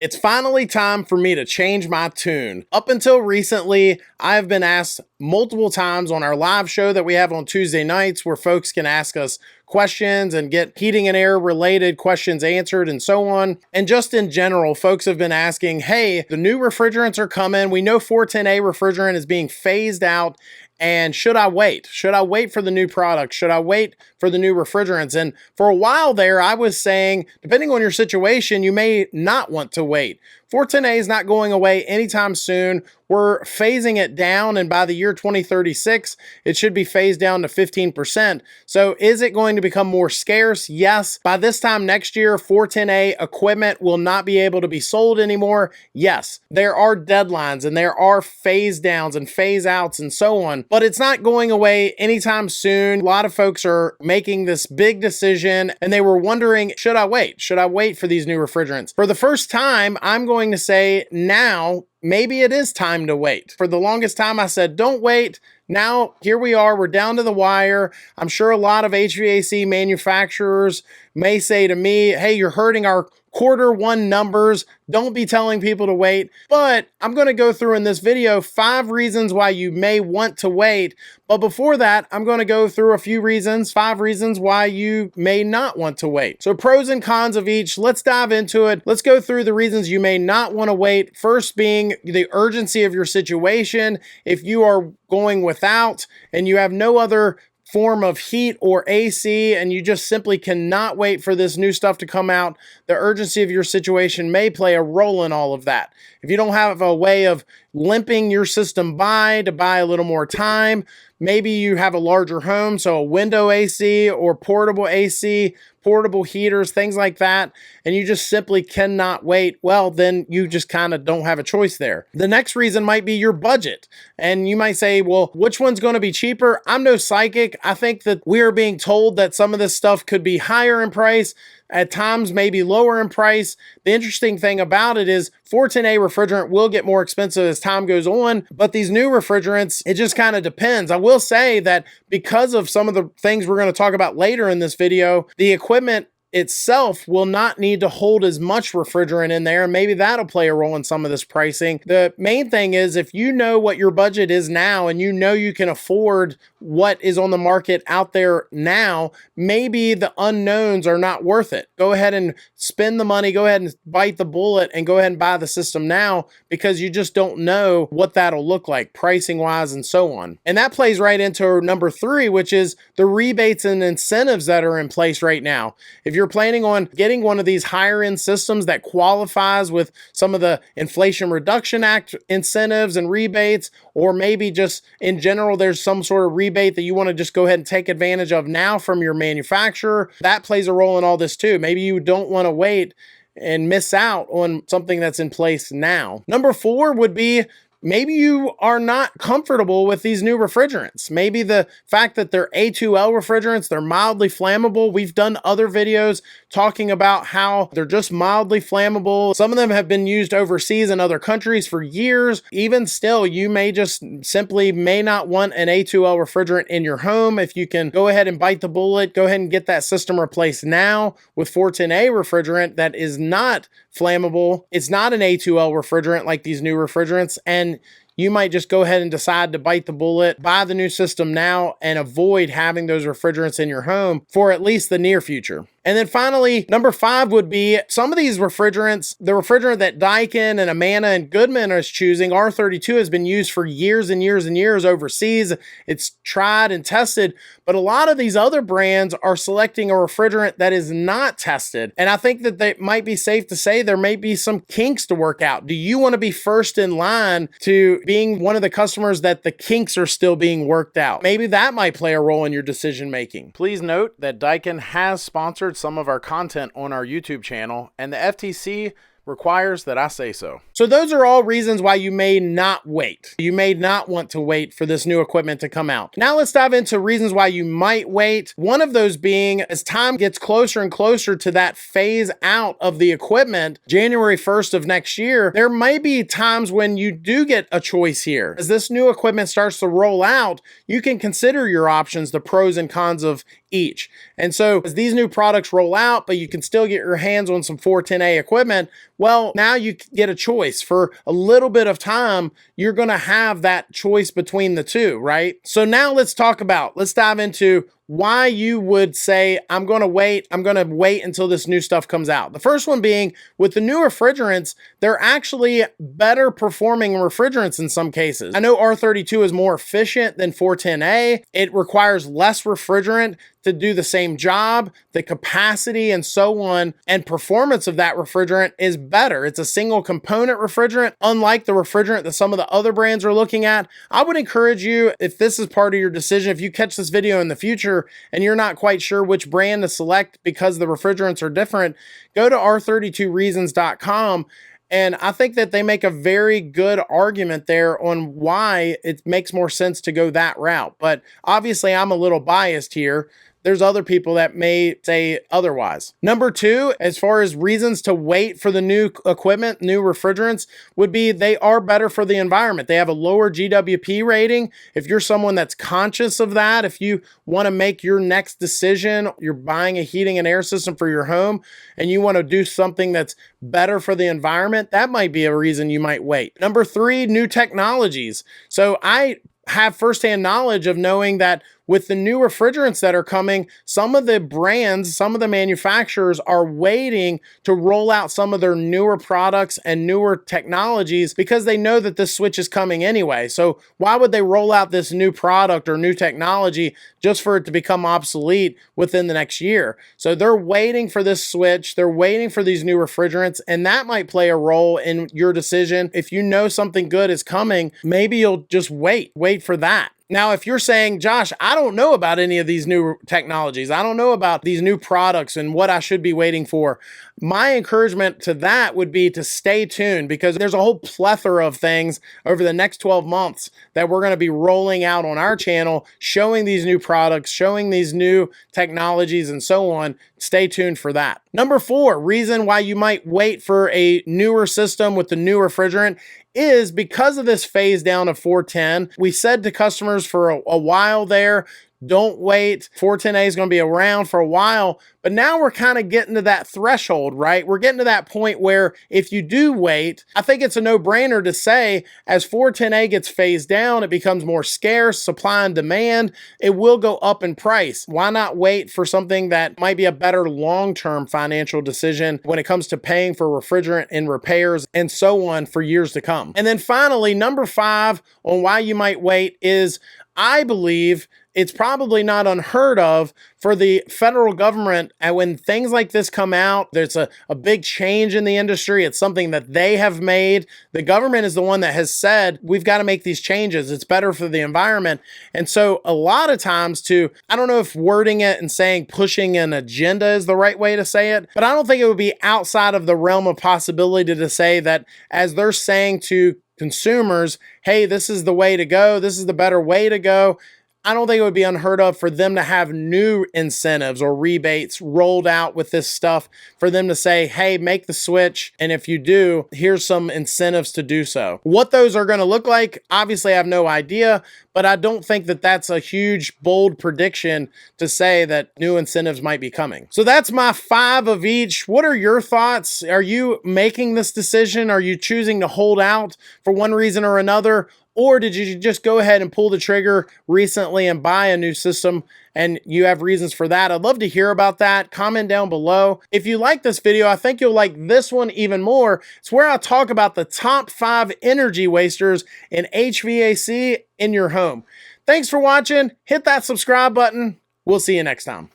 It's finally time for me to change my tune. Up until recently, I've been asked multiple times on our live show that we have on Tuesday nights where folks can ask us questions and get heating and air related questions answered and so on. And just in general, folks have been asking, hey, the new refrigerants are coming. We know 410A refrigerant is being phased out. And should I wait? Should I wait for the new product? Should I wait for the new refrigerants? And for a while there, I was saying, depending on your situation, you may not want to wait. 410A is not going away anytime soon. We're phasing it down, and by the year 2036, it should be phased down to 15%. So is it going to become more scarce? Yes. By this time next year, 410A equipment will not be able to be sold anymore. Yes. There are deadlines and there are phase downs and phase outs and so on, but it's not going away anytime soon. A lot of folks are making this big decision and they were wondering, should I wait? Should I wait for these new refrigerants? For the first time, I'm going to say now, maybe it is time to wait. For the longest time, I said, don't wait. Now, here we are. We're down to the wire. I'm sure a lot of HVAC manufacturers may say to me, hey, you're hurting our Q1 numbers. Don't be telling people to wait. But I'm going to go through in this video 5 reasons why you may want to wait. But before that, I'm going to go through a few reasons, 5 reasons why you may not want to wait. So pros and cons of each. Let's dive into it. Let's go through the reasons you may not want to wait. First being the urgency of your situation. If you are going without and you have no other form of heat or AC and you just simply cannot wait for this new stuff to come out, the urgency of your situation may play a role in all of that. If you don't have a way of limping your system to buy a little more time, maybe you have a larger home, so a window AC or portable AC, portable heaters, things like that, and you just simply cannot wait, well, then you just kind of don't have a choice there. The next reason might be your budget. And you might say, well, which one's going to be cheaper? I'm no psychic. I think that we are being told that some of this stuff could be higher in price, at times maybe lower in price. The interesting thing about it is 410A refrigerant will get more expensive as time goes on, but these new refrigerants, it just kind of depends. I will say that because of some of the things we're going to talk about later in this video, the equipment itself will not need to hold as much refrigerant in there, and maybe that'll play a role in some of this pricing. The main thing is if you know what your budget is now and you know you can afford what is on the market out there now, maybe the unknowns are not worth it. Go ahead and spend the money, go ahead and bite the bullet and go ahead and buy the system now because you just don't know what that'll look like pricing wise and so on. And that plays right into number 3, which is the rebates and incentives that are in place right now. If you're planning on getting one of these higher end systems that qualifies with some of the Inflation Reduction Act incentives and rebates, or maybe just in general, there's some sort of rebate that you want to just go ahead and take advantage of now from your manufacturer, that plays a role in all this too. Maybe you don't want to wait and miss out on something that's in place now. Number 4 would be maybe you are not comfortable with these new refrigerants. Maybe the fact that they're A2L refrigerants, they're mildly flammable. We've done other videos talking about how they're just mildly flammable. Some of them have been used overseas in other countries for years. Even still, you may just simply may not want an A2L refrigerant in your home. If you can go ahead and bite the bullet, go ahead and get that system replaced now with 410A refrigerant that is not flammable. It's not an A2L refrigerant like these new refrigerants, and you might just go ahead and decide to bite the bullet, buy the new system now, and avoid having those refrigerants in your home for at least the near future. And then finally, number 5 would be some of these refrigerants, the refrigerant that Daikin and Amana and Goodman is choosing, R32, has been used for years and years and years overseas. It's tried and tested, but a lot of these other brands are selecting a refrigerant that is not tested. And I think that they might be safe to say there may be some kinks to work out. Do you want to be first in line to being one of the customers that the kinks are still being worked out? Maybe that might play a role in your decision making. Please note that Daikin has sponsored some of our content on our YouTube channel, and the FTC requires that I say so. So those are all reasons why you may not wait. You may not want to wait for this new equipment to come out. Now let's dive into reasons why you might wait. One of those being as time gets closer and closer to that phase out of the equipment, January 1st of next year, there may be times when you do get a choice here. As this new equipment starts to roll out, you can consider your options, the pros and cons of each. And so as these new products roll out, but you can still get your hands on some 410A equipment, well, now you get a choice. For a little bit of time, you're going to have that choice between the two, right? So now let's dive into why you would say, I'm going to wait until this new stuff comes out. The first one being, with the new refrigerants, they're actually better performing refrigerants in some cases. I know R32 is more efficient than 410A. It requires less refrigerant to do the same job. The capacity and so on and performance of that refrigerant is better. It's a single component refrigerant, unlike the refrigerant that some of the other brands are looking at. I would encourage you, if this is part of your decision, if you catch this video in the future and you're not quite sure which brand to select because the refrigerants are different, go to r32reasons.com. And I think that they make a very good argument there on why it makes more sense to go that route. But obviously, I'm a little biased here. There's other people that may say otherwise. Number two, as far as reasons to wait for the new equipment, new refrigerants, would be they are better for the environment. They have a lower GWP rating. If you're someone that's conscious of that, if you want to make your next decision, you're buying a heating and air system for your home, and you want to do something that's better for the environment, that might be a reason you might wait. Number three, new technologies. So I have firsthand knowledge of knowing that with the new refrigerants that are coming, some of the brands, some of the manufacturers are waiting to roll out some of their newer products and newer technologies because they know that this switch is coming anyway. So why would they roll out this new product or new technology just for it to become obsolete within the next year? So they're waiting for this switch. They're waiting for these new refrigerants, and that might play a role in your decision. If you know something good is coming, maybe you'll just wait for that. Now, if you're saying, Josh, I don't know about any of these new technologies, I don't know about these new products and what I should be waiting for, my encouragement to that would be to stay tuned, because there's a whole plethora of things over the next 12 months that we're going to be rolling out on our channel, showing these new products, showing these new technologies and so on. Stay tuned for that. Number four, reason why you might wait for a newer system with the new refrigerant is because of this phase down of 410. We said to customers for a while there, don't wait. 410A is going to be around for a while, but now we're kind of getting to that threshold, right? We're getting to that point where if you do wait, I think it's a no-brainer to say as 410A gets phased down, it becomes more scarce, supply and demand, it will go up in price. Why not wait for something that might be a better long-term financial decision when it comes to paying for refrigerant and repairs and so on for years to come? And then finally, number five on why you might wait is, I believe it's probably not unheard of for the federal government, and when things like this come out, there's a big change in the industry. It's something that they have made. The government is the one that has said, we've got to make these changes. It's better for the environment. And so a lot of times I don't know if wording it and saying pushing an agenda is the right way to say it, but I don't think it would be outside of the realm of possibility to say that as they're saying to consumers, hey, this is the way to go, this is the better way to go, I don't think it would be unheard of for them to have new incentives or rebates rolled out with this stuff, for them to say, hey, make the switch, and if you do, here's some incentives to do so. What those are going to look like, obviously I have no idea, but I don't think that that's a huge, bold prediction to say that new incentives might be coming. So that's my 5 of each. What are your thoughts? Are you making this decision? Are you choosing to hold out for one reason or another? Or did you just go ahead and pull the trigger recently and buy a new system and you have reasons for that? I'd love to hear about that. Comment down below. If you like this video, I think you'll like this one even more. It's where I talk about the top 5 energy wasters in HVAC in your home. Thanks for watching. Hit that subscribe button. We'll see you next time.